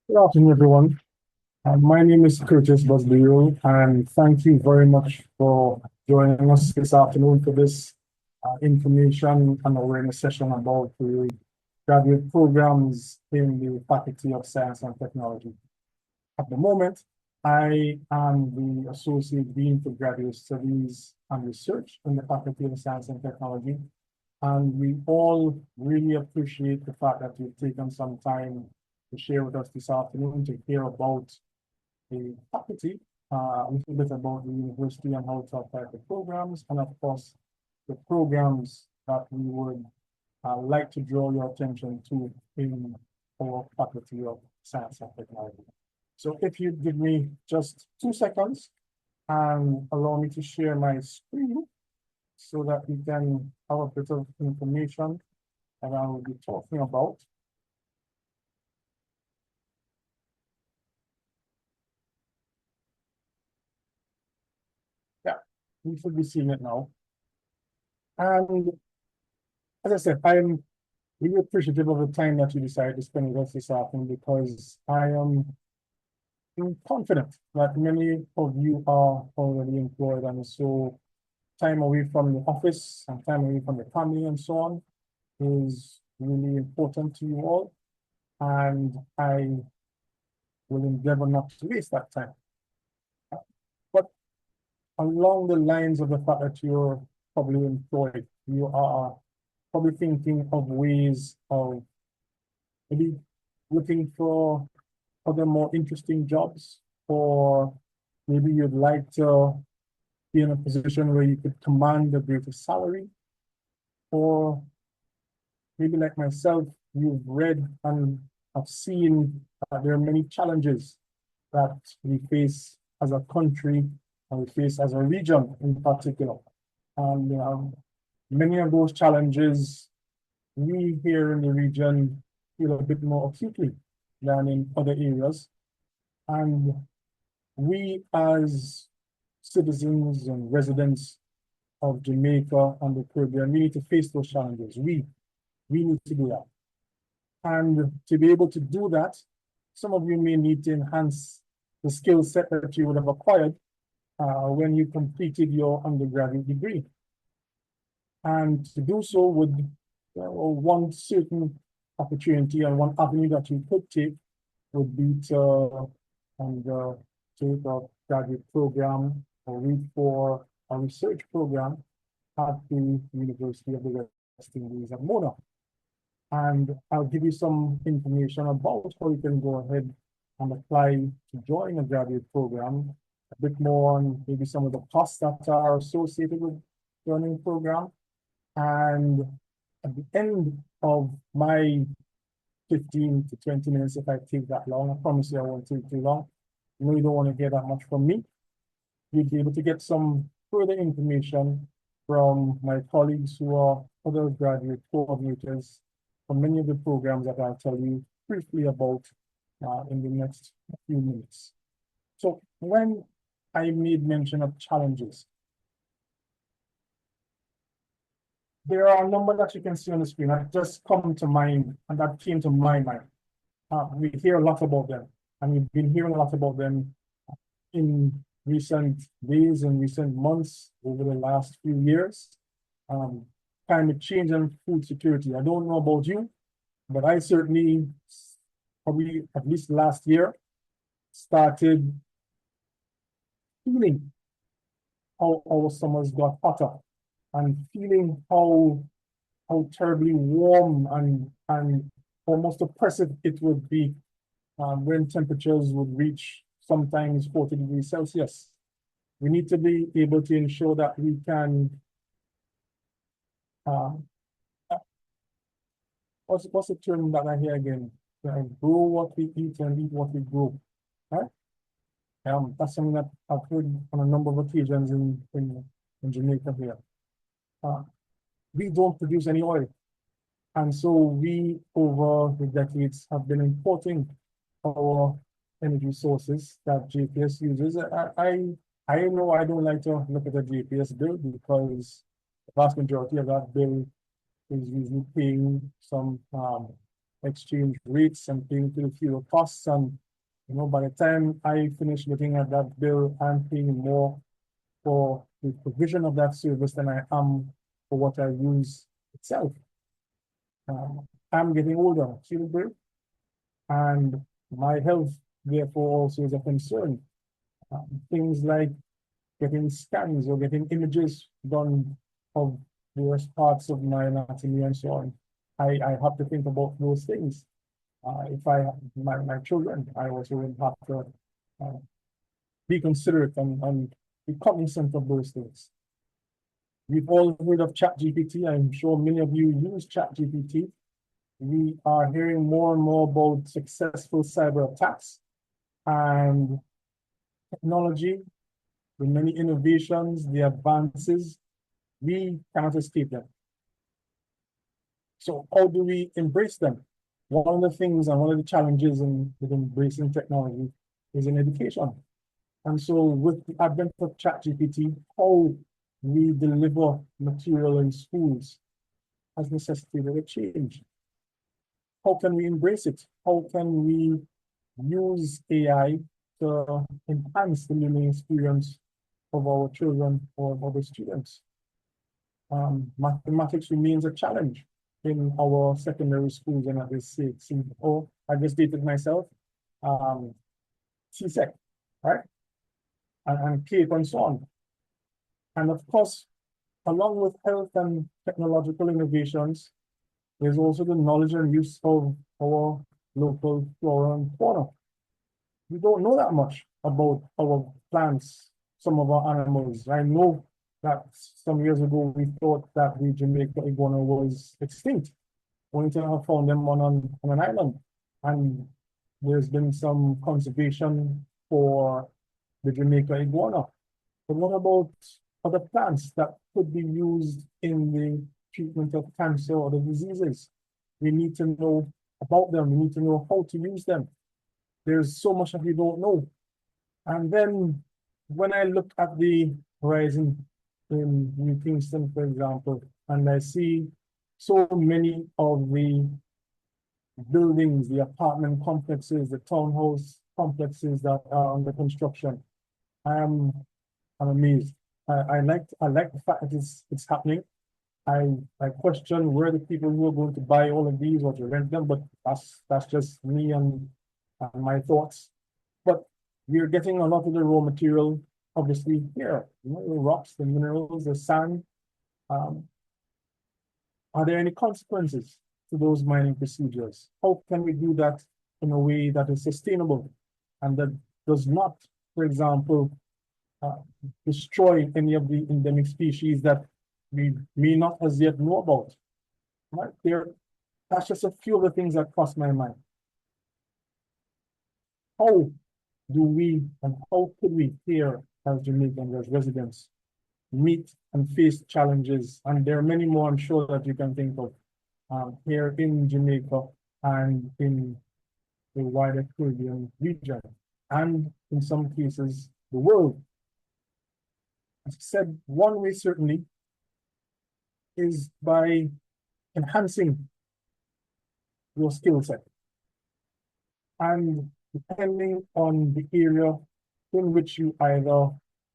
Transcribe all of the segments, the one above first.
Good afternoon, everyone. My name is Curtis Busby-Earle, and thank you very much for joining us this afternoon for this information and awareness session about the graduate programs in the Faculty of Science and Technology. At the moment, I am the Associate Dean for Graduate Studies and Research in the Faculty of Science and Technology, and we all really appreciate the fact that you've taken some time to share with us this afternoon to hear about the faculty, a little bit about the university and how to apply the programs, and of course, the programs that we would like to draw your attention to in our Faculty of Science and Technology. So if you give me just 2 seconds and allow me to share my screen so that we can have a bit of information that I will be talking about. Yeah, you should be seeing it now. And as I said, I'm really appreciative of the time that you decided to spend with us this afternoon because I am confident that many of you are already employed, and so time away from the office and time away from the family and so on is really important to you all. And I will endeavor not to waste that time. But along the lines of the fact that you're probably employed, you are probably thinking of ways of maybe looking for other more interesting jobs, or maybe you'd like to be in a position where you could command a greater salary, or maybe like myself, you've read and have seen that there are many challenges that we face as a country and we face as a region in particular. And many of those challenges we here in the region feel a bit more acutely than in other areas. And we as citizens and residents of Jamaica and the Caribbean, we need to face those challenges. We need to do that. And to be able to do that, some of you may need to enhance the skill set that you would have acquired when you completed your undergraduate degree. And to do so would one certain opportunity and one avenue that you could take would be to take a graduate program or read for a research program at the University of the West Indies at Mona. And I'll give you some information about how you can go ahead and apply to join a graduate program, a bit more on maybe some of the costs that are associated with joining the program. And at the end of my 15 to 20 minutes, if I take that long, I promise you I won't take too long. You know you don't want to hear that much from me. You'll be able to get some further information from my colleagues who are other graduate coordinators for many of the programs that I'll tell you briefly about in the next few minutes. So when I made mention of challenges, there are a number that you can see on the screen that just come to mind and that came to my mind. We hear a lot about them, and we've been hearing a lot about them in recent days and recent months over the last few years. Climate change and food security. I don't know about you, but I certainly, probably at least last year, started feeling how our summers got hotter and feeling how terribly warm and almost oppressive it would be when temperatures would reach sometimes 40 degrees Celsius. We need to be able to ensure that we can what's the term that I hear again? Grow what we eat and eat what we grow. Right? That's something that I've heard on a number of occasions in Jamaica here. We don't produce any oil. And so we, over the decades, have been importing our energy sources that JPS uses. I know I don't like to look at the JPS bill because the vast majority of that bill is usually paying some exchange rates and paying for the fuel costs. And by the time I finish looking at that bill, I'm paying more for the provision of that service than I am for what I use itself. I'm getting older, see the bill? And my health, therefore, also is a concern. Things like getting scans or getting images done of various parts of my anatomy and so on. I have to think about those things. If I have my children, I also will have to be considerate and be cognizant of those things. We've all heard of ChatGPT. I'm sure many of you use ChatGPT. We are hearing more and more about successful cyber attacks and technology, the many innovations, the advances. We cannot escape them. So how do we embrace them? One of the things and one of the challenges with embracing technology is in education. And so with the advent of ChatGPT, how we deliver material in schools has necessitated a change. How can we embrace it? How can we use AI to enhance the learning experience of our children or of our students? Mathematics remains a challenge in our secondary schools and at this stage. Oh, I just dated myself, CSEC, right? And CAPE and so on. And of course, along with health and technological innovations, there's also the knowledge and use of our local flora and fauna. We don't know that much about our plants, some of our animals. I know that some years ago we thought that the Jamaican iguana was extinct, only to have found them on an island. And there's been some conservation for the Jamaican iguana. But what about other plants that could be used in the treatment of cancer or the diseases? We need to know about them. We need to know how to use them. There's so much that we don't know. And then when I look at the horizon in New Kingston, for example, and I see so many of the buildings, the apartment complexes, the townhouse complexes that are under construction, I'm amazed. I like the fact that it's happening. I question where the people who are going to buy all of these or to rent them, but that's just me and my thoughts. But we're getting a lot of the raw material, obviously, here. The rocks, the minerals, the sand. Are there any consequences to those mining procedures? How can we do that in a way that is sustainable and that does not, for example, destroy any of the endemic species that we may not as yet know about? Right? That's just a few of the things that cross my mind. How do we and how could we here as Jamaicans, as residents, meet and face challenges? And there are many more, I'm sure, that you can think of here in Jamaica and in the wider Caribbean region, and in some cases, the world. As I said, one way certainly is by enhancing your skill set. And depending on the area in which you either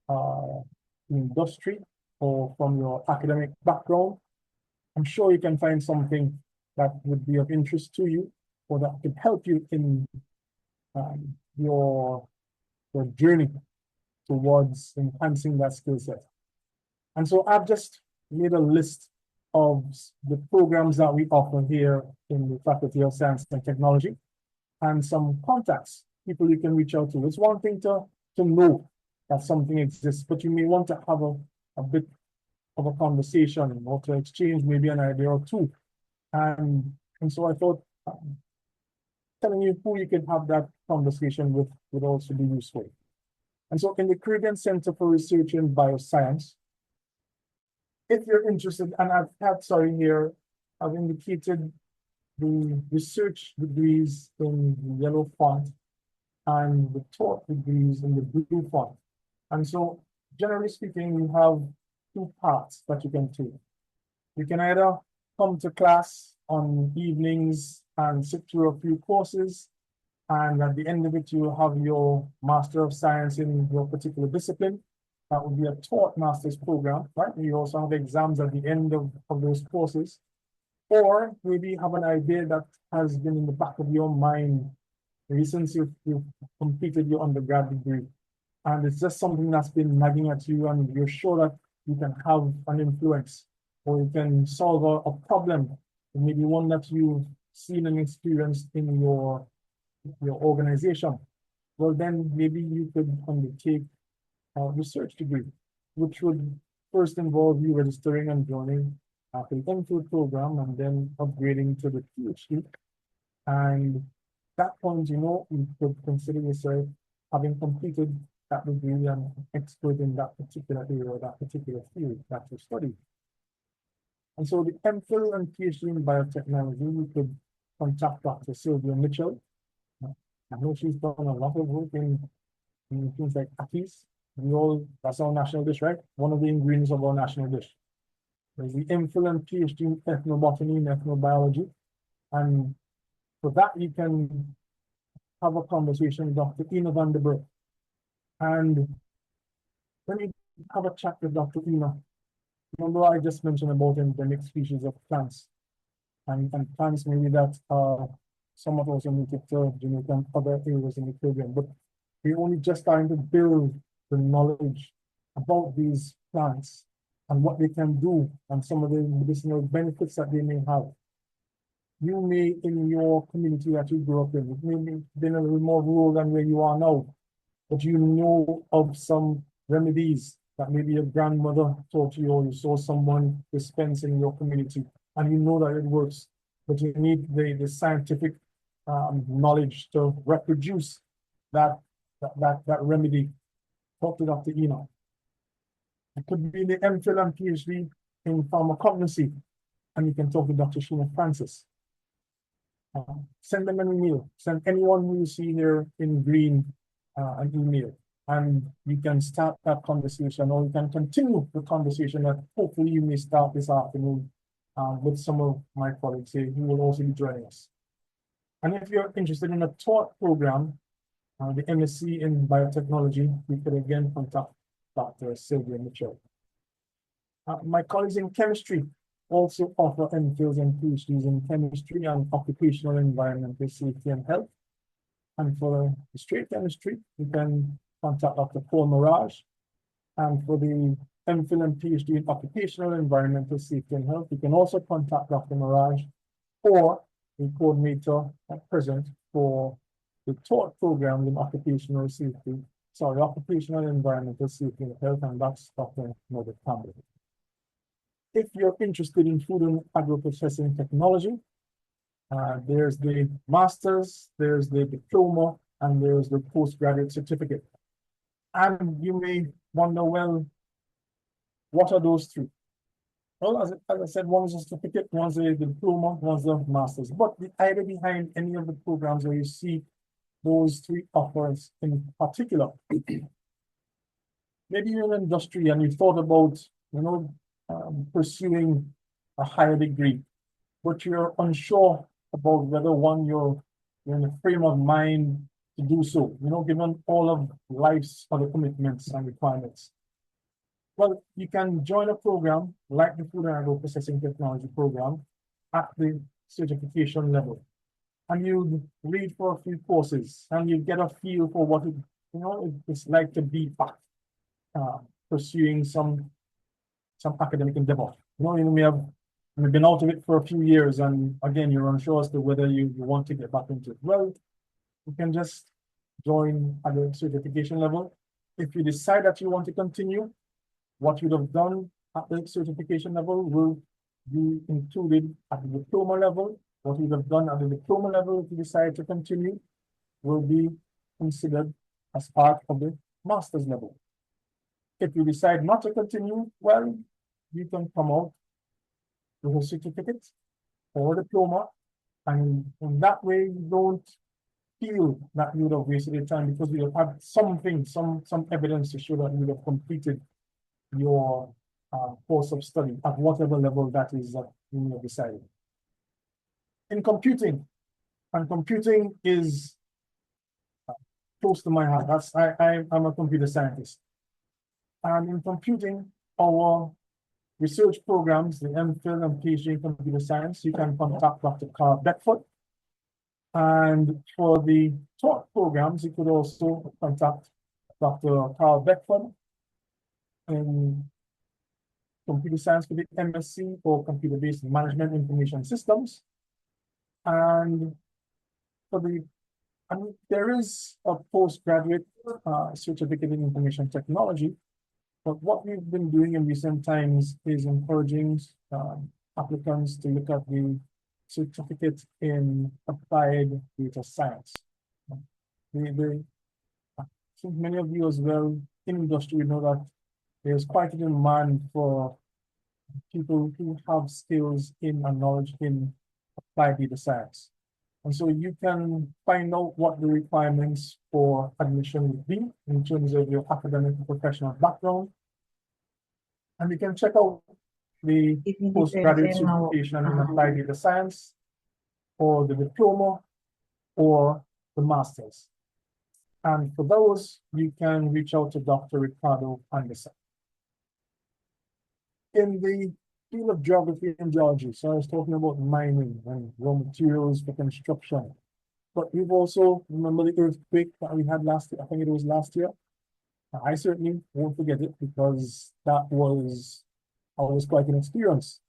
are in industry or from your academic background, I'm sure you can find something that would be of interest to you or that could help you in your journey towards enhancing that skill set. And so I've just made a list of the programs that we offer here in the Faculty of Science and Technology and some contacts, people you can reach out to. It's one thing to know that something exists, but you may want to have a bit of a conversation or to exchange maybe an idea or two. And so I thought telling you who you can have that conversation with would also be useful. And so in the Caribbean Center for Research in Bioscience, if you're interested, and I've indicated the research degrees in the yellow font and the taught degrees in the blue font. And so generally speaking, we have two paths that you can take. You can either come to class on evenings and sit through a few courses. And at the end of it, you have your Master of Science in your particular discipline. That would be a taught master's program, right? You also have exams at the end of those courses. Or maybe you have an idea that has been in the back of your mind maybe since you've completed your undergrad degree. And it's just something that's been nagging at you, and you're sure that you can have an influence or you can solve a problem, maybe one that you've seen and experienced in your organization. Well, then maybe you could undertake a research degree, which would first involve you registering and joining the MPhil program and then upgrading to the PhD. And at that point, you could consider yourself having completed that degree and expert in that particular area or that particular field that you study. And so the MPhil and PhD in biotechnology, we could contact Dr. Sylvia Mitchell. I know she's done a lot of work in things like Akis. That's our national dish, right? One of the ingredients of our national dish. There's the MPhil and PhD in ethnobotany and ethnobiology. And for that, you can have a conversation with Dr. Ina van der Berg. And when you have a chat with Dr. Ina, remember I just mentioned about endemic species of plants and plants maybe that are somewhat also native to Jamaica and other areas in the Caribbean, but we're only just starting to build the knowledge about these plants and what they can do and some of the medicinal benefits that they may have. You may, in your community that you grew up in, it may be been a little more rural than where you are now, but you know of some remedies that maybe your grandmother taught you or you saw someone dispense in your community and you know that it works, but you need the scientific knowledge to reproduce that remedy. Talk to Dr. Ina. It could be the MPhil and PhD in pharmacognosy, and you can talk to Dr. Sheena Francis. Send them an email. Send anyone who you see here in green an email, and you can start that conversation, or you can continue the conversation that hopefully you may start this afternoon with some of my colleagues here who will also be joining us. And if you're interested in a taught program, the MSc in biotechnology, you could again contact Dr. Sylvia Mitchell. My colleagues in chemistry also offer MPhils and PhDs in chemistry and occupational environmental safety and health. And for the straight chemistry, you can contact Dr. Paul Mirage. And for the MPhil and PhD in occupational environmental safety and health, you can also contact Dr. Mirage or the coordinator at present for the taught programs in occupational environmental safety and health, and that's Dr. Norbert Campbell. If you're interested in food and agro-processing technology, there's the master's, there's the diploma, and there's the postgraduate certificate. And you may wonder, well, what are those three? Well, as I said, one is a certificate, one's a diploma, one's a master's. But the idea behind any of the programs where you see those three offers in particular, maybe you're in industry and you thought about, pursuing a higher degree, but you're unsure about whether one, you're in a frame of mind to do so, given all of life's other commitments and requirements. Well, you can join a program like the Food and Agro-Processing Technology program at the certification level. And you read for a few courses and you get a feel for what it's like to be back pursuing some academic endeavor. You may have been out of it for a few years, and again, you're unsure as to whether you want to get back into it. Well, you can just join at the certification level. If you decide that you want to continue, what you'd have done at the certification level will be included at the diploma level. What you'd have done at the diploma level, if you decide to continue, will be considered as part of the master's level. If you decide not to continue, well, you can come out with a certificate or a diploma, and in that way, you don't feel that you would have wasted your time because you have something, some evidence to show that you would have completed your course of study at whatever level that is that you have decided. In computing, And computing is close to my heart. I'm a computer scientist. And in computing, our research programs, the MPhil and PhD in computer science, you can contact Dr. Carl Beckford. And for the taught programs, you could also contact Dr. Carl Beckford in computer science for the MSc or computer-based management information systems. And for the, there is a postgraduate certificate in information technology. But what we've been doing in recent times is encouraging applicants to look at the certificate in applied data science. I think many of you as well in industry know that there's quite a demand for people who have skills in and knowledge in applied data science. And so you can find out what the requirements for admission would be in terms of your academic and professional background. And you can check out the postgraduate certification in applied data science, or the diploma, or the master's. And for those, you can reach out to Dr. Ricardo Anderson. In the field of geography and geology, so I was talking about mining and raw materials for construction. But we've also, remember the earthquake that we had last year? I think it was last year. I certainly won't forget it because that was always quite an experience.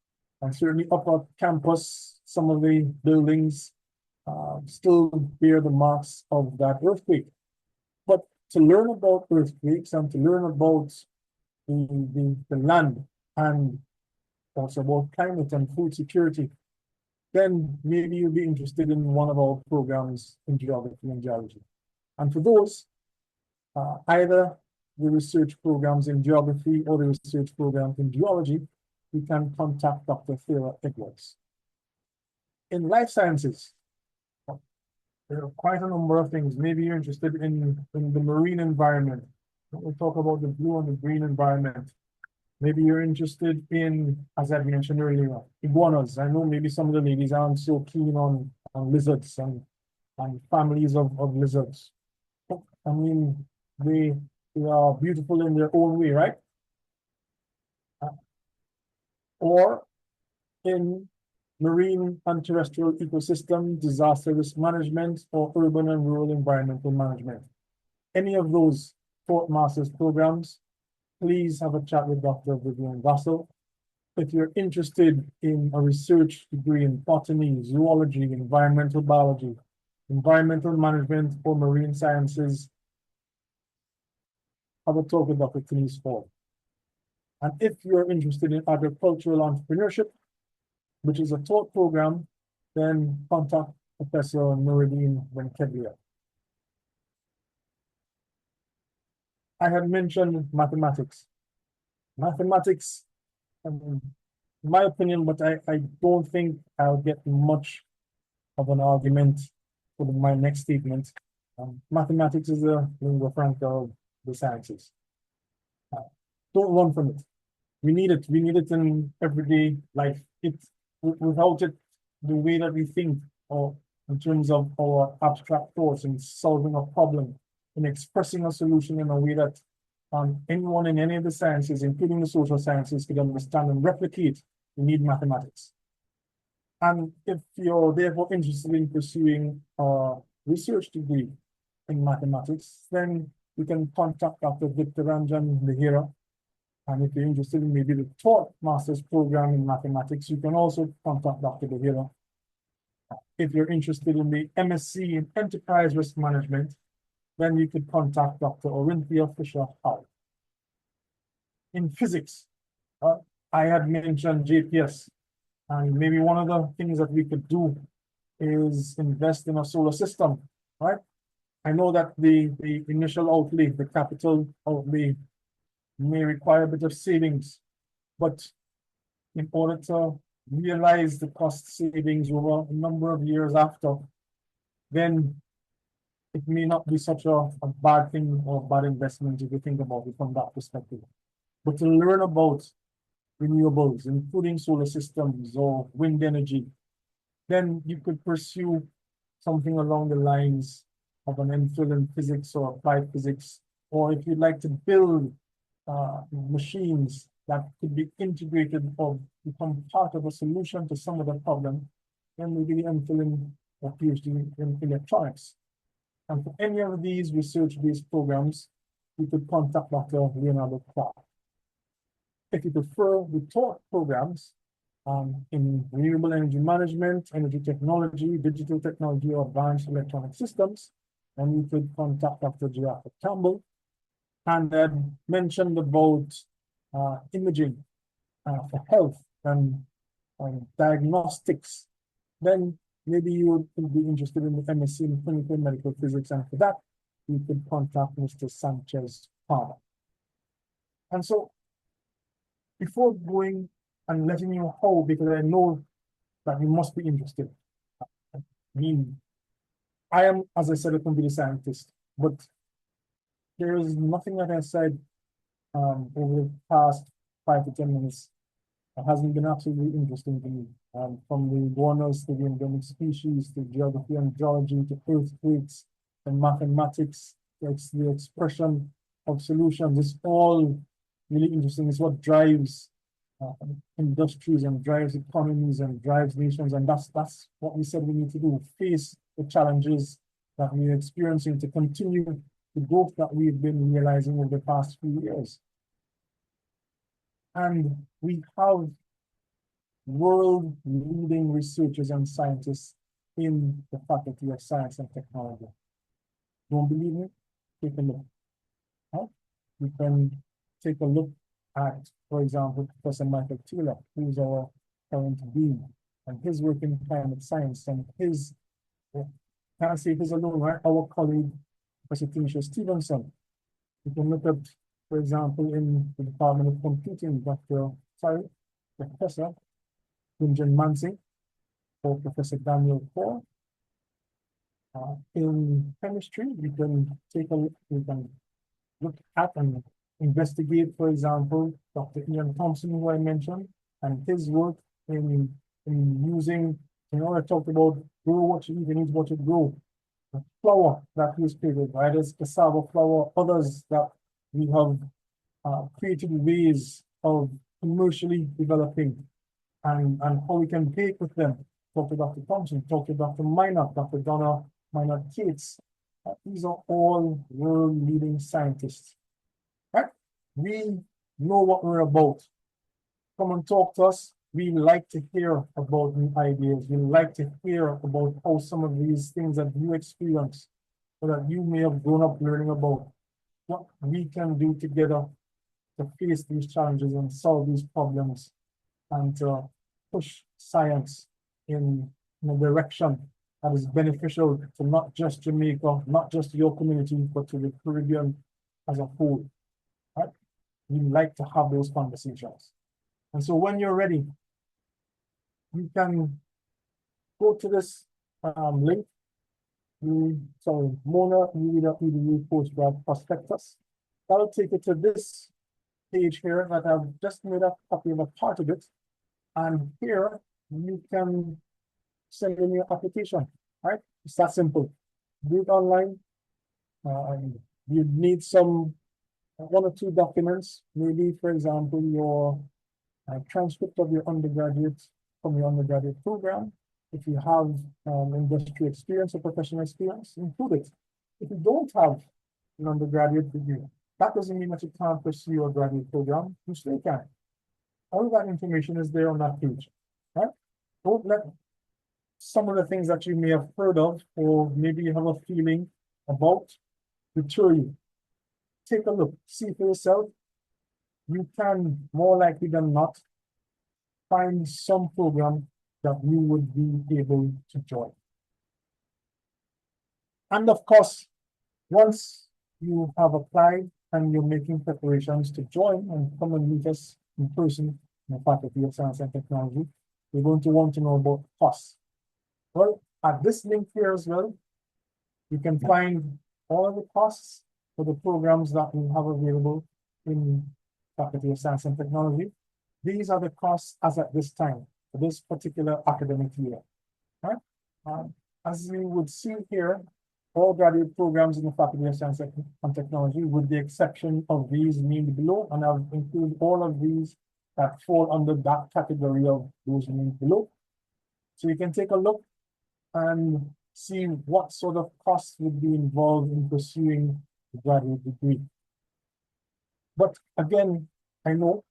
And certainly up at campus, some of the buildings still bear the marks of that earthquake. But to learn about earthquakes and to learn about the land and also about climate and food security, then maybe you'll be interested in one of our programs in geography and geology. And for those, either the research programs in geography or the research program in geology, you can contact Dr. Farah Edwards. In life sciences, there are quite a number of things. Maybe you're interested in the marine environment. We'll talk about the blue and the green environment. Maybe you're interested in, as I mentioned earlier, iguanas. I know maybe some of the ladies aren't so keen on lizards and families of lizards. I mean, they are beautiful in their own way, right? Or in marine and terrestrial ecosystem, disaster risk management, or urban and rural environmental management. Any of those taught master's programs, please have a chat with Dr. Vivian Vassell. If you're interested in a research degree in botany, zoology, environmental biology, environmental management, or marine sciences, have a talk with Dr. Denise Ford. And if you're interested in agricultural entrepreneurship, which is a taught program, then contact Professor Nuruddin Venkevia. I had mentioned mathematics. Mathematics, in my opinion, but I don't think I'll get much of an argument for my next statement. Mathematics is a lingua franca of the sciences. Don't run from it. We need it. We need it in everyday life. Without it, the way that we think, or in terms of our abstract thoughts in solving a problem, in expressing a solution in a way that anyone in any of the sciences, including the social sciences, could understand and replicate, we need mathematics. And if you're therefore interested in pursuing a research degree in mathematics, then you can contact Dr. Victor Ranjan Mehira. And if you're interested in maybe the taught master's program in mathematics, you can also contact Dr. Mehira. If you're interested in the MSc in enterprise risk management, then you could contact Dr. Orinthia Fisher-Howe. In physics, I had mentioned JPS, and maybe one of the things that we could do is invest in a solar system, right? I know that the initial outlay, the capital outlay, may require a bit of savings, but in order to realize the cost savings over a number of years after, then it may not be such a bad thing or bad investment if you think about it from that perspective. But to learn about renewables, including solar systems or wind energy, then you could pursue something along the lines of an MPhil in physics or applied physics, or if you'd like to build machines that could be integrated or become part of a solution to some of the problem, then maybe the MPhil in or PhD in electronics. And for any of these research-based programs, you could contact Dr. Leonardo Clark. If you prefer the taught programs in renewable energy management, energy technology, digital technology, or advanced electronic systems, then you could contact Dr. Giraffe Campbell. And then mentioned about imaging for health and diagnostics, then maybe you would be interested in the MSc in clinical medical physics, and for that, you could contact Mr. Sanchez Palmer. And so, before going and letting you know how, because I know that you must be interested. I mean, I am, as I said, a computer scientist, but there is nothing that I said over the past 5 to 10 minutes that hasn't been absolutely interesting to me. From the iguanas to the endemic species, to geography and geology, to earthquakes and mathematics, the expression of solutions. It's all really interesting. It's what drives industries and drives economies and drives nations. And that's what we said we need to do, face the challenges that we're experiencing to continue the growth that we've been realizing over the past few years. And we have world-leading researchers and scientists in the Faculty of Science and Technology. Don't believe me? Take a look. Right? You can take a look at, for example, Professor Michael Taylor, who's our current dean, and his work in climate science, and his, can't say his alone, right? Our colleague, Professor Tanisha Stevenson. You can look at, for example, in the Department of Computing, Professor Gunjan Mansing, or Professor Daniel Kaur. In chemistry, we can take a look, we can look at and investigate, for example, Dr. Ian Thompson, who I mentioned, and his work in using, I talked about grow what you eat and eat what you grow. The flour that he has created, right? As cassava flour, others that we have created ways of commercially developing and how we can bake with them. Talk to Dr. Thompson, talk to Dr. Minot, Dr. Donna Minot Cates. These are all world-leading scientists, right? We know what we're about. Come and talk to us. We like to hear about new ideas. We like to hear about how some of these things that you experience or that you may have grown up learning about, what we can do together to face these challenges and solve these problems and to push science in a direction that is beneficial to not just Jamaica, not just your community, but to the Caribbean as a whole. Right? We like to have those conversations. And so when you're ready, you can go to this link. Mona UWI postgrad prospectus. That'll take you to this page here that I've just made a copy of a part of it. And here you can send in your application, right? It's that simple. Do it online. You need some 1 or 2 documents, maybe, for example, your transcript of your undergraduate from your undergraduate program. If you have industry experience or professional experience, include it. If you don't have an undergraduate degree, that doesn't mean that you can't pursue your graduate program. You still can. All of that information is there on that page, right? Don't let some of the things that you may have heard of, or maybe you have a feeling about, deter you. Take a look, see for yourself. You can, more likely than not, find some program that you would be able to join. And of course, once you have applied and you're making preparations to join and come and meet us in person in the Faculty of Science and Technology, you're going to want to know about costs. Well, at this link here as well, you can find all of the costs for the programs that we have available in Faculty of Science and Technology. These are the costs as at this time, for this particular academic year. Right? As you would see here, all graduate programs in the Faculty of Science and Technology, with the exception of these named below, and I've included all of these that fall under that category of those named below. So you can take a look and see what sort of costs would be involved in pursuing a graduate degree. But again, I know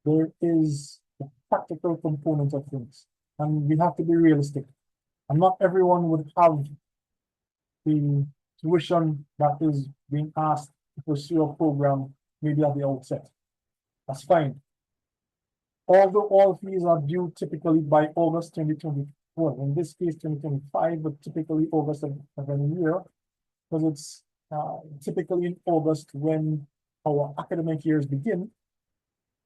there is a practical component of things, and we have to be realistic. And not everyone would have the tuition that is being asked to pursue a program maybe at the outset. That's fine. Although all fees are due typically by August 2024, in this case 2025, but typically August of any year, because it's typically in August when our academic years begin,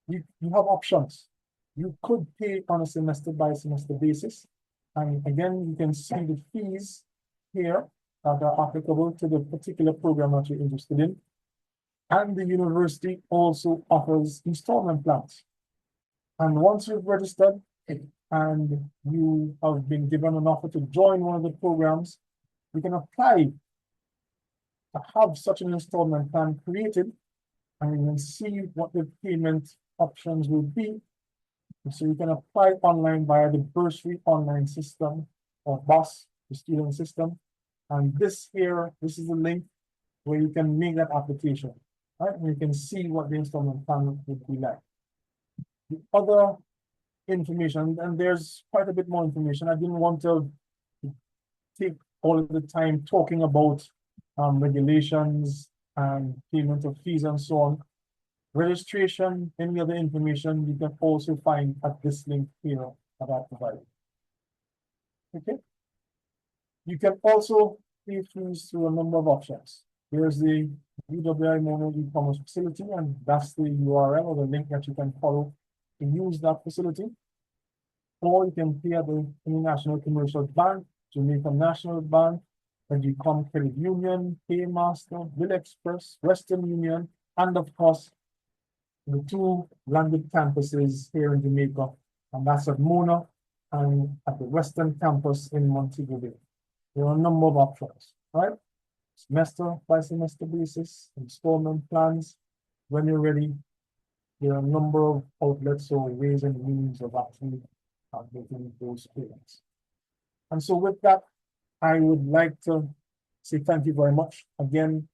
you have options. You could pay on a semester by semester basis. And again, you can see the fees here that are applicable to the particular program that you're interested in. And the university also offers installment plans. And once you've registered and you have been given an offer to join one of the programs, you can apply to have such an installment plan created, and you can see what the payment options will be. So you can apply online via the bursary online system or BOS, the student system. And this here, this is the link where you can make that application, right? And you can see what the installment plan would be like. The other information, and there's quite a bit more information. I didn't want to take all of the time talking about regulations and payment of fees and so on. Registration, any other information you can also find at this link here that I provided. Okay. You can also pay fees through a number of options. Here's the UWI Mono e-commerce facility, and that's the URL or the link that you can follow to use that facility. Or you can pay at the International Commercial Bank, Jamaican National Bank, Educom Credit Union, Paymaster, Bill Express, Western Union, and of course, the two landed campuses here in Jamaica, and that's at Mona and at the Western campus in Montego Bay. There are a number of options, right? Semester by semester basis, installment plans. When you're ready, there are a number of outlets or ways and means of actually making those payments. And so with that, I would like to say thank you very much. Again,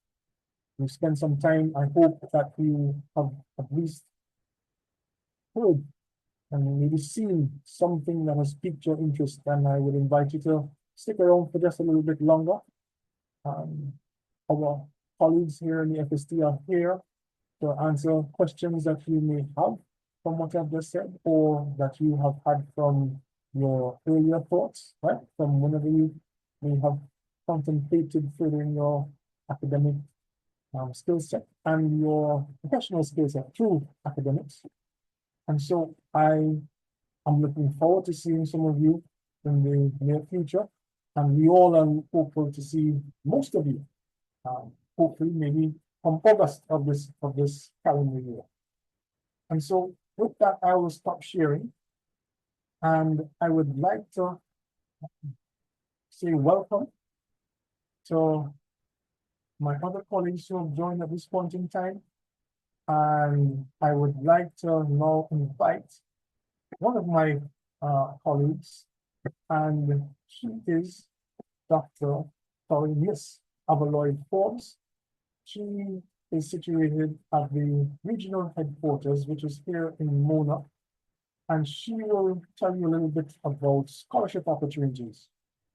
we spent some time. I hope that you have at least heard and maybe seen something that has piqued your interest, and I would invite you to stick around for just a little bit longer. Our colleagues here in the FST are here to answer questions that you may have from what I've just said, or that you have had from your earlier thoughts, right? From whenever you may have contemplated furthering your academic skill set and your professional skill set through academics. And so I am looking forward to seeing some of you in the near future. And we all are hopeful to see most of you, hopefully maybe from August of this calendar year. And so with that, I will stop sharing. And I would like to say welcome to my other colleagues who have joined at this point in time. And I would like to now invite one of my colleagues, and she is Dr. Miss Ava Loi Forbes. She is situated at the regional headquarters, which is here in Mona, and she will tell you a little bit about scholarship opportunities.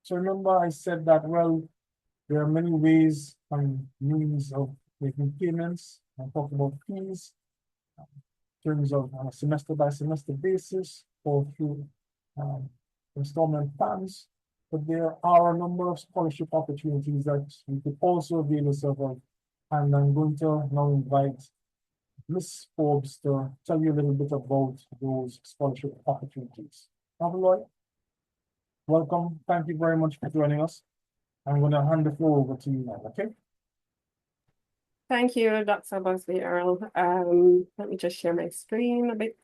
So remember, I said that, well, there are many ways and means of making payments. I talked about fees in terms of on a semester by semester basis or through installment plans. But there are a number of scholarship opportunities that we could also avail ourselves of. And I'm going to now invite Ms. Forbes to tell you a little bit about those scholarship opportunities. Ava Loi, welcome. Thank you very much for joining us. I'm going to hand the floor over to you now, okay? Thank you, Dr. Busby-Earle. Let me just share my screen a bit.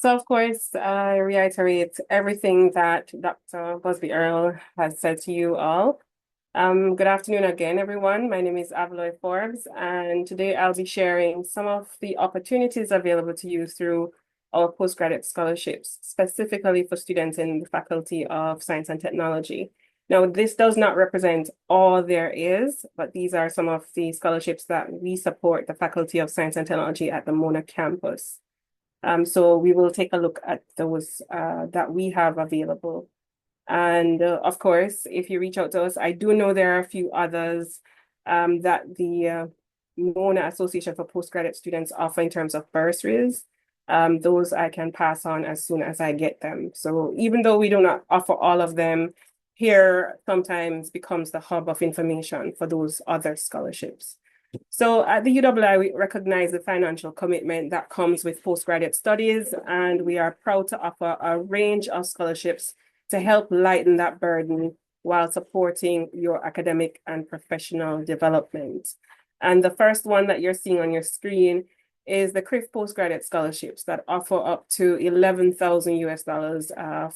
So of course, I reiterate everything that Dr. Busby-Earle has said to you all. Good afternoon again, everyone. My name is Ava Loi Forbes, and today I'll be sharing some of the opportunities available to you through our postgraduate scholarships, specifically for students in the Faculty of Science and Technology. Now, this does not represent all there is, but these are some of the scholarships that we support the Faculty of Science and Technology at the Mona campus. So we will take a look at those that we have available. And of course, if you reach out to us, I do know there are a few others that the Mona Association for Postgraduate Students offer in terms of bursaries. Those I can pass on as soon as I get them. So even though we do not offer all of them, here sometimes becomes the hub of information for those other scholarships. So at the UWI, we recognize the financial commitment that comes with postgraduate studies, and we are proud to offer a range of scholarships to help lighten that burden while supporting your academic and professional development. And the first one that you're seeing on your screen is the CRIF postgraduate scholarships that offer up to 11,000 US dollars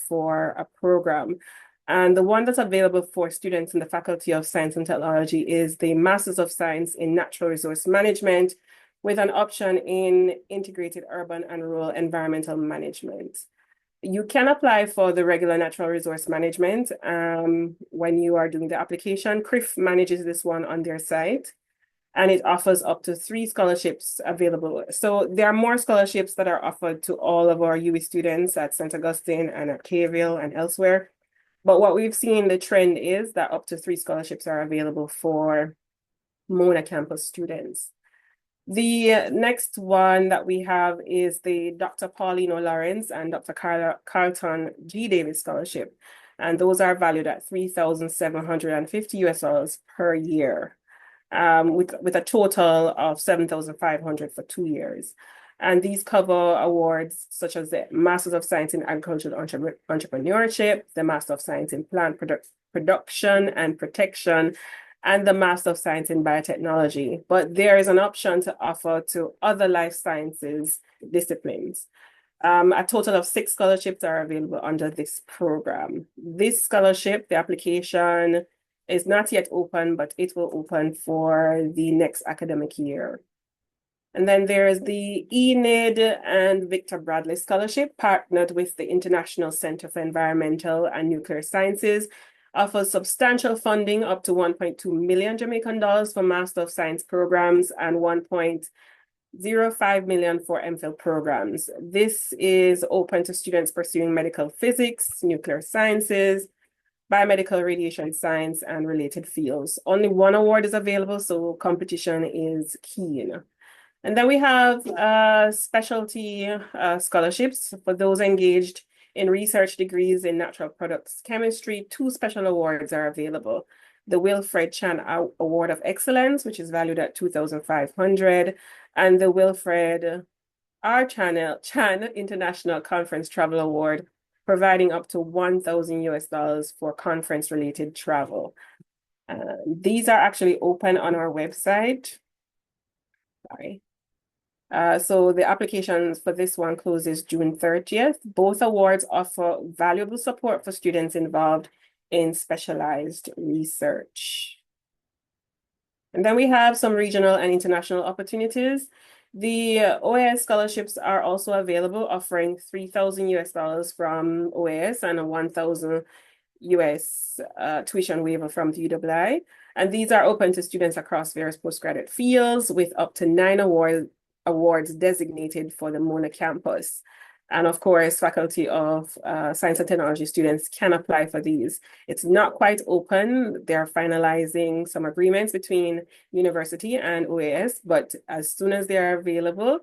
for a program. And the one that's available for students in the Faculty of Science and Technology is the Masters of Science in Natural Resource Management with an option in Integrated Urban and Rural Environmental Management. You can apply for the regular natural resource management when you are doing the application. CRIF manages this one on their site, and it offers up to 3 scholarships available. So there are more scholarships that are offered to all of our UWI students at St. Augustine and at Caville and elsewhere. But what we've seen, the trend is that up to 3 scholarships are available for Mona campus students. The next one that we have is the Dr. Paulino Lawrence and Dr. Carlton G. Davis Scholarship. And those are valued at 3,750 US dollars per year, with a total of 7,500 for 2 years. And these cover awards such as the Masters of Science in Agricultural Entrepreneurship, the Master of Science in Plant Production and Protection, and the Master of Science in Biotechnology. But there is an option to offer to other life sciences disciplines. A total of 6 scholarships are available under this program. This scholarship, the application is not yet open, but it will open for the next academic year. And then there is the Enid and Victor Bradley Scholarship, partnered with the International Center for Environmental and Nuclear Sciences, offers substantial funding up to 1.2 million Jamaican dollars for Master of Science programs and 1.05 million for MPhil programs. This is open to students pursuing medical physics, nuclear sciences, biomedical radiation science, and related fields. Only one award is available, so competition is keen. And then we have specialty scholarships for those engaged in research degrees in natural products chemistry. 2 special awards are available. The Wilfred Chan Award of Excellence, which is valued at 2,500, and the Wilfred R. Chan International Conference Travel Award, providing up to 1,000 US dollars for conference-related travel. These are actually open on our website. Sorry. So the applications for this one closes June 30th. Both awards offer valuable support for students involved in specialized research. And then we have some regional and international opportunities. The OAS scholarships are also available, offering 3,000 US dollars from OAS and a 1,000 US tuition waiver from the UWI. And these are open to students across various postgraduate fields with up to 9 awards designated for the Mona campus. And of course, Faculty of Science and Technology students can apply for these. It's not quite open. They're finalizing some agreements between university and OAS, but as soon as they're available,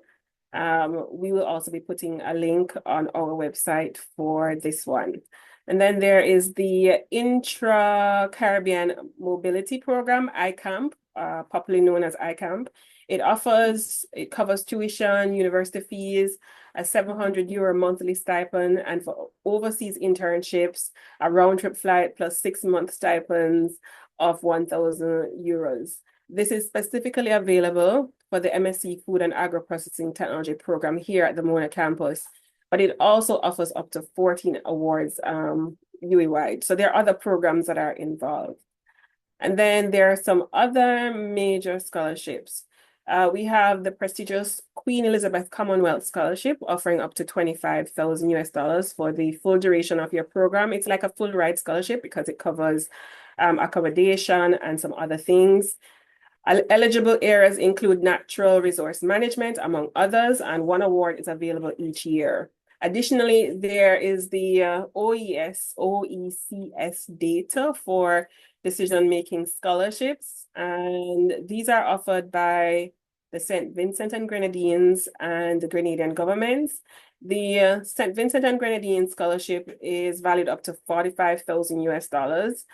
we will also be putting a link on our website for this one. And then there is the Intra-Caribbean Mobility Program, ICAMP, popularly known as ICAMP. It covers tuition, university fees, a 700 euro monthly stipend, and for overseas internships, a round-trip flight plus 6-month stipends of 1,000 euros. This is specifically available for the MSc Food and Agro-Processing Technology program here at the Mona campus. but it also offers up to 14 awards UWI-wide. So there are other programs that are involved. And then there are some other major scholarships. We have the prestigious Queen Elizabeth Commonwealth Scholarship, offering up to 25,000 US dollars for the full duration of your program. It's like a full ride scholarship because it covers accommodation and some other things. Eligible areas include natural resource management, among others, and one award is available each year. Additionally, there is the OECS data for decision-making scholarships, and these are offered by the St. Vincent and Grenadines and the Grenadian governments. The St. Vincent and Grenadines scholarship is valued up to 45,000 US dollars,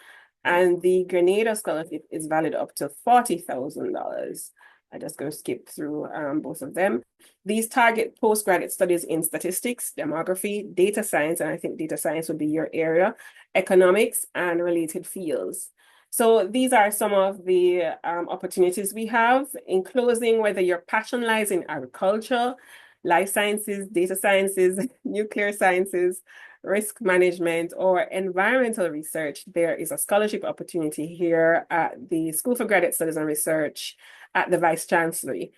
and the Grenada scholarship is valid up to $40,000. I'm just going to skip through both of them. These target postgraduate studies in statistics, demography, data science, and I think data science would be your area, economics, and related fields. So these are some of the opportunities we have. In closing, whether your passion lies in agriculture, life sciences, data sciences, nuclear sciences, risk management, or environmental research, there is a scholarship opportunity here at the School for Graduate Studies and Research at the Vice Chancellery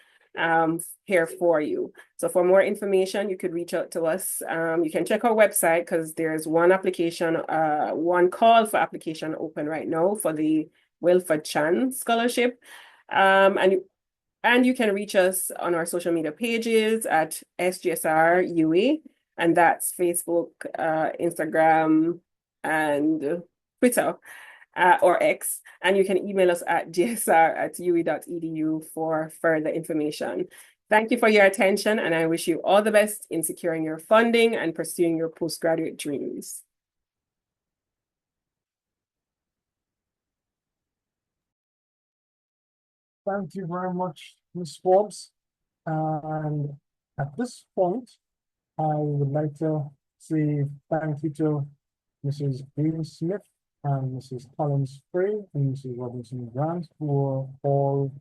here for you. So for more information, you could reach out to us. You can check our website because there's one application, one call for application open right now for the Wilford Chan Scholarship. And you can reach us on our social media pages at SGSR UA, and that's Facebook, Instagram, and Twitter, or X. And you can email us at gsr@ue.edu for further information. Thank you for your attention, and I wish you all the best in securing your funding and pursuing your postgraduate dreams. Thank you very much, Ms. Forbes. And at this point, I would like to say thank you to Mrs. Green Smith and Mrs. Collins Frey and Mrs. Robinson Grant, who are all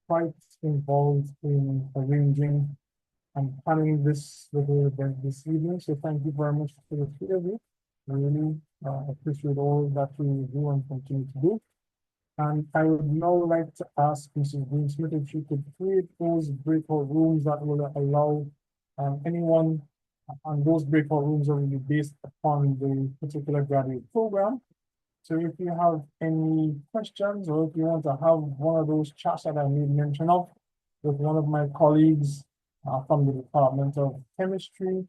quite involved in arranging and planning this little event this evening. So thank you very much to the three of you. I really appreciate all that you do and continue to do. And I would now like to ask Mrs. Greensmith if she could create those breakout rooms that will allow anyone, and those breakout rooms are really based upon the particular graduate program. So if you have any questions, or if you want to have one of those chats that I made mention of with one of my colleagues from the Department of Chemistry,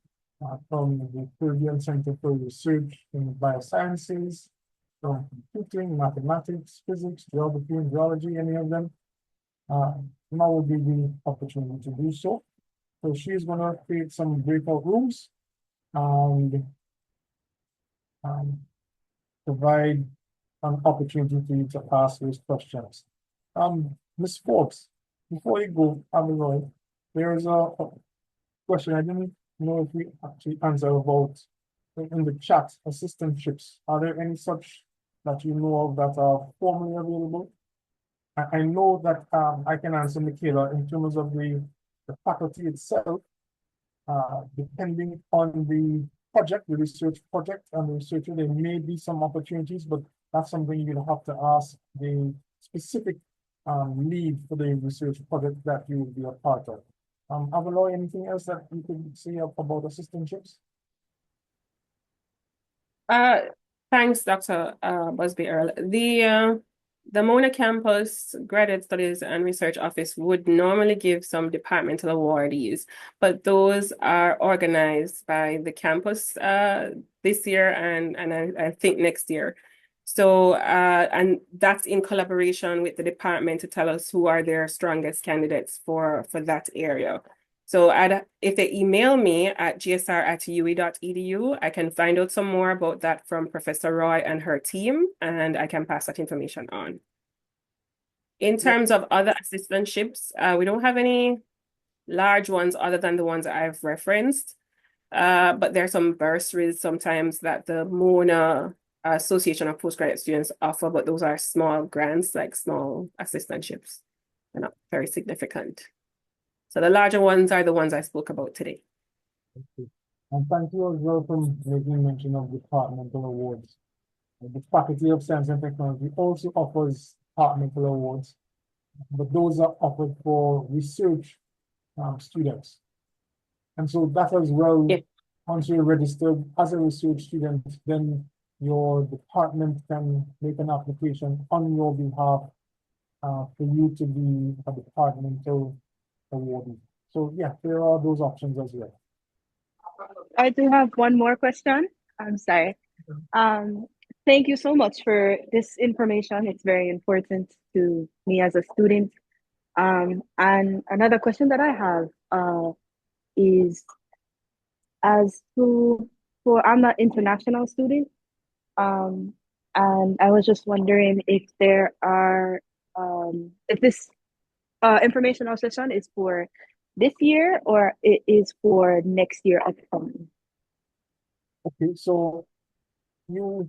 from the Caribbean Center for Research in Biosciences, from computing, mathematics, physics, geography, and geology, any of them, now would be the opportunity to do so. So she's going to create some breakout rooms and provide an opportunity for you to ask those questions. Ms. Forbes, before you go, Ava Loi, there is a question I didn't know if we actually answer about in the chat, assistantships. Are there any such that you know of that are formally available? I know that I can answer Michaela in terms of the faculty itself, depending on the project, the research project and the researcher, there may be some opportunities, but that's something you'll have to ask the specific lead for the research project that you will be a part of. Ava Loi, anything else that you could say about assistantships? Thanks, Dr. Busby-Earle. The Mona Campus Graduate Studies and Research Office would normally give some departmental awardees, but those are organized by the campus this year and I think next year. So, and that's in collaboration with the department to tell us who are their strongest candidates for that area. So if they email me at gsr@ue.edu, I can find out some more about that from Professor Roy and her team, and I can pass that information on. In terms of other assistantships, we don't have any large ones other than the ones I've referenced, but there are some bursaries sometimes that the Mona Association of Postgraduate Students offer, but those are small grants, like small assistantships. They're not very significant. So the larger ones are the ones I spoke about today. Okay. And thank you as well for making mention of departmental awards. The Faculty of Science and Technology also offers departmental awards, but those are offered for research students. And so that as well, Yeah. once you're registered as a research student, then your department can make an application on your behalf for you to be a departmental awardee. So yeah, there are those options as well. I do have one more question. I'm sorry. Um, Thank you so much for this information. It's very important to me as a student. And another question that I have is as to for I'm an international student, and I was just wondering if there are if this informational session is for this year or it is for next year upcoming. Okay, so you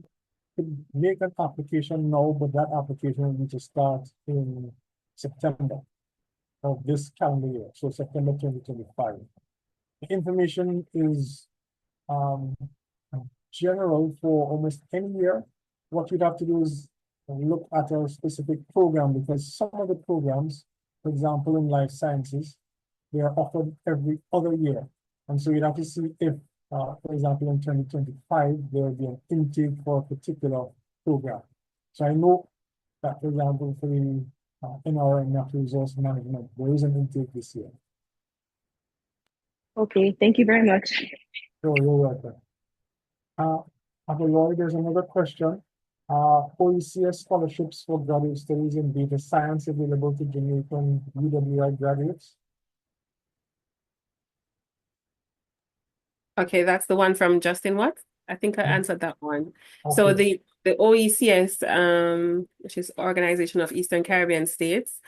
can make an application now, but that application will need to start in September of this calendar year, so September 2025. The information is um, general for almost any year. What you'd have to do is look at a specific program, because some of the programs, for example, in life sciences, they are offered every other year. And so you'd have to see if, for example, in 2025, there will be an intake for a particular program. So I know that, for example, for the NRM, Natural Resource Management, there is an intake this year. Okay, thank you very much. So you're welcome. Ava Loi, there's another question. OECS scholarships for graduate studies in data science available to Jamaican UWI graduates. Okay, that's the one from Justin What? I think I answered that one. So Okay. the OECS, which is Organization of Eastern Caribbean States,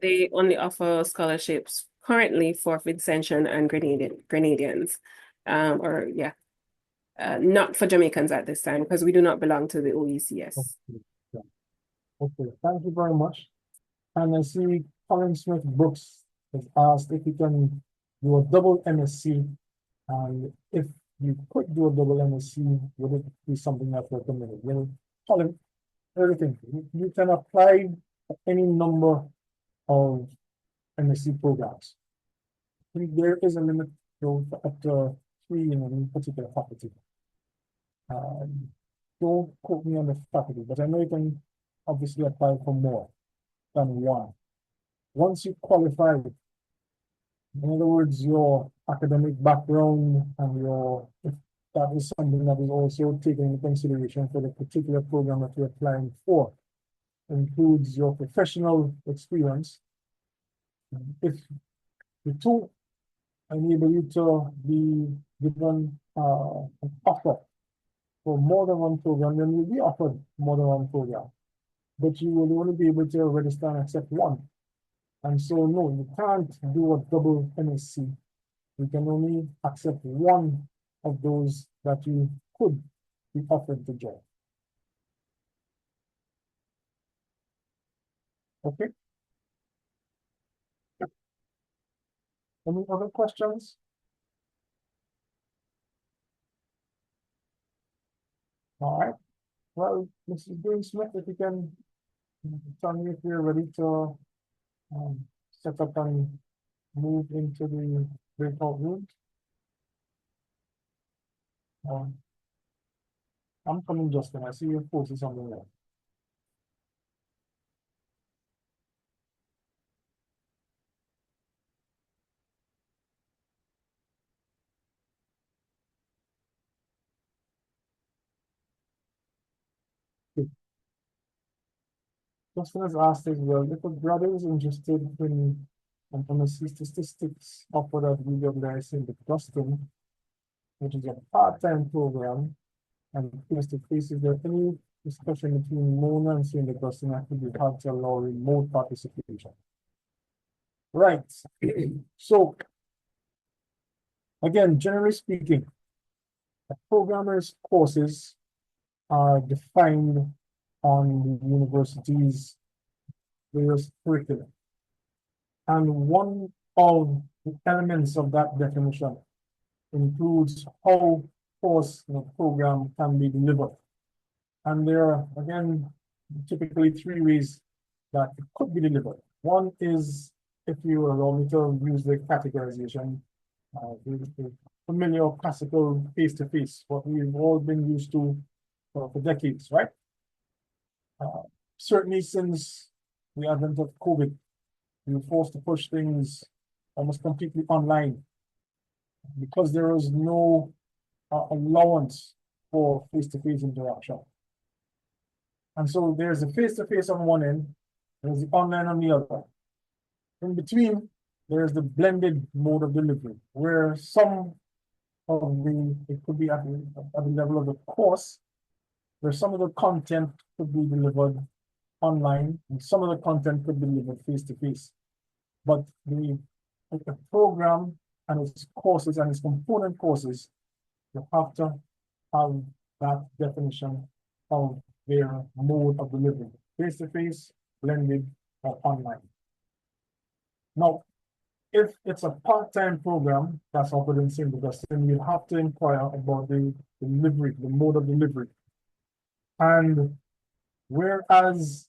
they only offer scholarships currently for Vincentian and Grenadians. Not for Jamaicans at this time because we do not belong to the OECS. Okay. Yeah. Okay, thank you very much. And I see Colin Smith Brooks has asked if you can do a double MSc, and if you could do a double MSc, would it be something that's recommended? Well, Colin, everything. You can apply for any number of MSc programs. I think there is a limit to up to 3 in any particular faculty. Don't quote me on the faculty, but I know you can obviously apply for more than one. Once you qualify, in other words, your academic background and if that is something that is also taken into consideration for the particular program that you're applying for, includes your professional experience. If the two enable you to be given an offer for more than one program, then you'll be offered more than one program. But you will only be able to register and accept one. And so, no, you can't do a double MSc. You can only accept one of those that you could be offered the job. Okay? Any other questions? All right. Well, Mrs. Green Smith, if you can tell me if you're ready to set up and move into the breakout room. I'm coming, Justin. I see your forces on the left. Justin has asked as well, if a brother is interested in MSc statistics offered at UWI in Boston, which is a part-time program, and face-to-face, is there any discussion between Mona and St. Augustine that could be hard to allow remote participation? Right. So, again, generally speaking, a programmer's courses are defined on the university's various curriculum. And one of the elements of that definition includes how course program can be delivered. And there are, again, typically three ways that it could be delivered. One is, if you allow me to use the categorization, the familiar classical face-to-face, what we've all been used to for decades, right? Certainly since the advent of COVID, we were forced to push things almost completely online because there was no allowance for face-to-face interaction. And so there's the face-to-face on one end, there's the online on the other. In between, there's the blended mode of delivery, where some of it could be at the level of the course, where some of the content could be delivered online, and some of the content could be delivered face-to-face. But the program and its courses and its component courses, you have to have that definition of their mode of delivery, face-to-face, blended, or online. Now, if it's a part-time program that's offered in St. Augustine, you have to inquire about the delivery, the mode of delivery. And whereas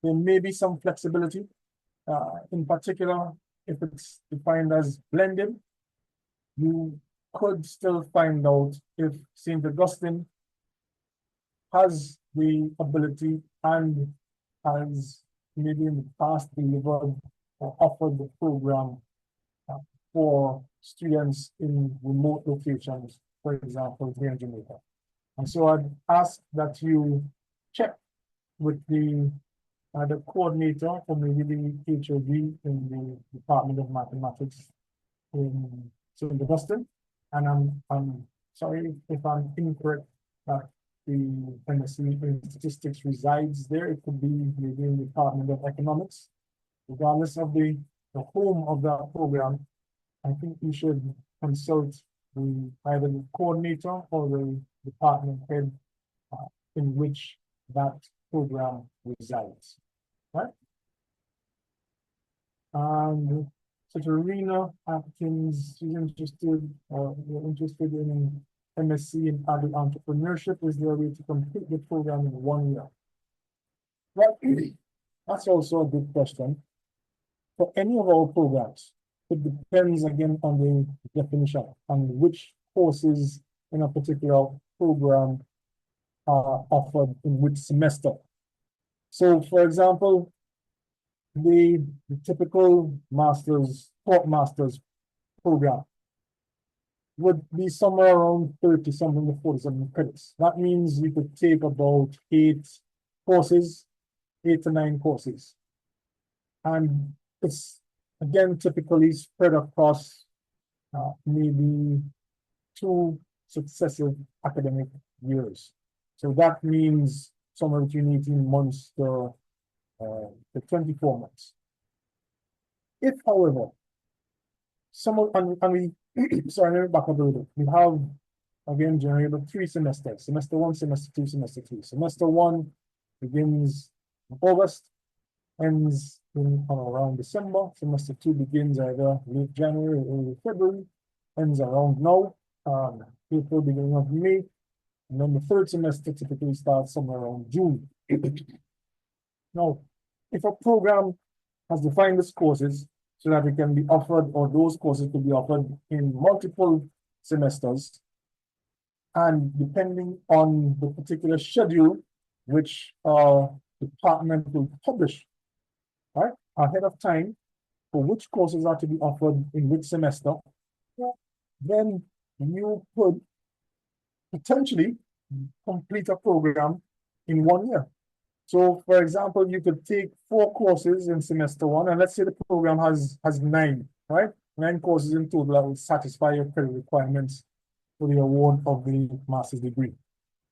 there may be some flexibility, in particular, if it's defined as blended, you could still find out if St. Augustine has the ability and has maybe in the past delivered or offered the program for students in remote locations, for example, here in Jamaica. And so I'd ask that you check with the coordinator or maybe the HOD in the Department of Mathematics in St. Augustine. And I'm sorry if I'm incorrect that the MSc in statistics resides there. It could be maybe in the Department of Economics. Regardless of the home of that program, I think you should consult either the coordinator or the department head in which that program resides, right? And Serena Atkins, she's interested, or you're interested in MSc in adult entrepreneurship. Is there a way to complete the program in 1 year? Well, that's also a good question. For any of our programs, it depends again on the definition and which courses in a particular program are offered in which semester. So, for example, the typical top master's program would be somewhere around 30 something to 47 credits. That means you could take about 8 to 9 courses. And it's, again, typically spread across maybe 2 successive academic years. So that means somewhere between 18 months to 24 months. If, however, sorry, let me back up a little. We have, again, generally 3 semesters, semester 1, semester 2, semester 3. Semester 1 begins in August, ends in around December. Semester 2 begins either late January or early February, ends around now, April, beginning of May. And then the 3rd semester typically starts somewhere around June. Now, if a program has defined its courses so that it can be offered, or those courses could be offered in multiple semesters, and depending on the particular schedule which department will publish, right, ahead of time, for which courses are to be offered in which semester, then you could potentially complete a program in 1 year. So, for example, you could take 4 courses in semester 1, and let's say the program has 9, right? 9 courses in total that will satisfy your credit requirements for the award of the master's degree.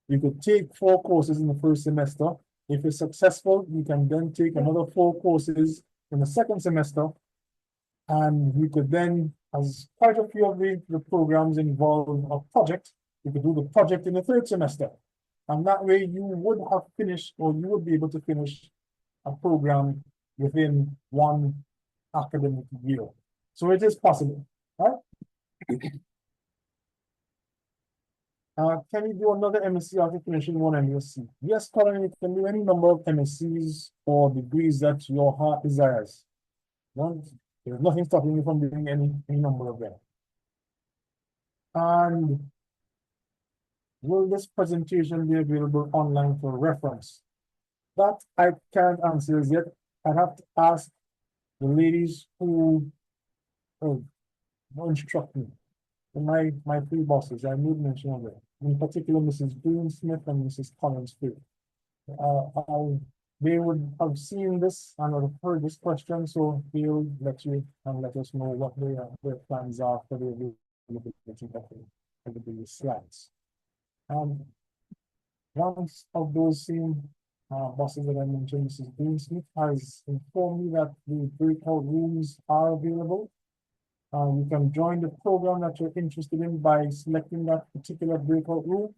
You could take 4 courses in the first semester. If you're successful, you can then take another 4 courses in the second semester, and you could then, as quite a few of the programs involve a project, you could do the project in the 3rd semester. And that way you would have finished, or you would be able to finish a program within 1 academic year. So it is possible, right? Can you do another MSc after finishing one MSc? Yes, Colin, you can do any number of MScs or degrees that your heart desires. There's nothing stopping you from doing any number of them. And will this presentation be available online for reference? That I can't answer as yet. I have to ask the ladies who instruct me. My three bosses, I made mention of them. In particular, Mrs. Green Smith and Mrs. Collins Field. They would have seen this and would have heard this question, so they'll let you and let us know what their plans are for the availability of the slides. One of those same bosses that I mentioned, Mrs. Green Smith, has informed me that the breakout rooms are available. You can join the program that you're interested in by selecting that particular breakout room.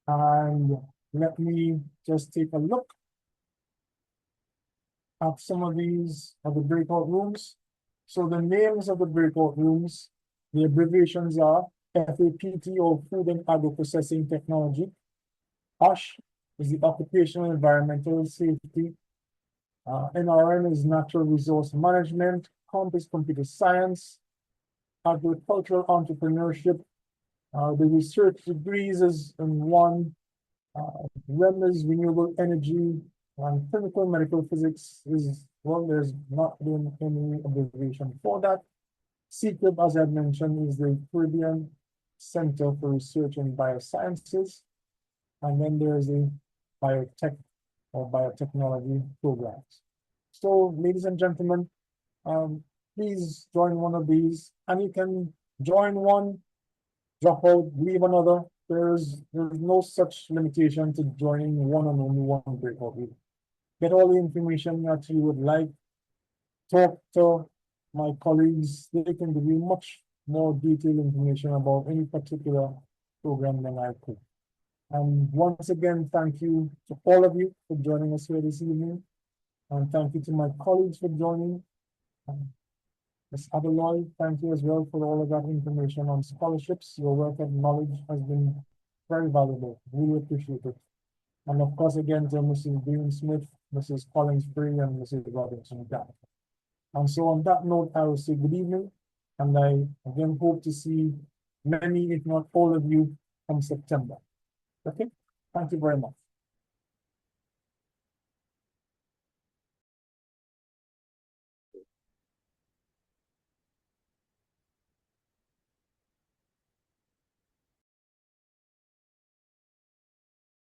And let me just take a look at some of these of the breakout rooms. So the names of the breakout rooms, the abbreviations are FAPT, or Food and Agro-Processing Technology. OSH is the Occupational Environmental Safety. NRM is Natural Resource Management. COMP is Computer Science. Agricultural Entrepreneurship. The research degrees is in one. REM is Renewable Energy. And Clinical Medical Physics is, well, there's not been any abbreviation for that. CCRIB, as I mentioned, is the Caribbean Center for Research in Biosciences. And then there's the biotech or biotechnology programs. So, ladies and gentlemen, please join one of these, and you can join one, drop out, leave another. There's no such limitation to joining one and only one breakout group. Get all the information that you would like. Talk to my colleagues. They can give you much more detailed information about any particular program than I could. And once again, thank you to all of you for joining us here this evening. And thank you to my colleagues for joining. Ms. Ava Loi, thank you as well for all of that information on scholarships. Your work and knowledge has been very valuable. Really appreciate it. And of course, again, to Mrs. Green Smith, Mrs. Collins Free, and Mrs. Robinson. And so on that note, I will say good evening. And I again hope to see many, if not all of you, come September. Okay, thank you very much.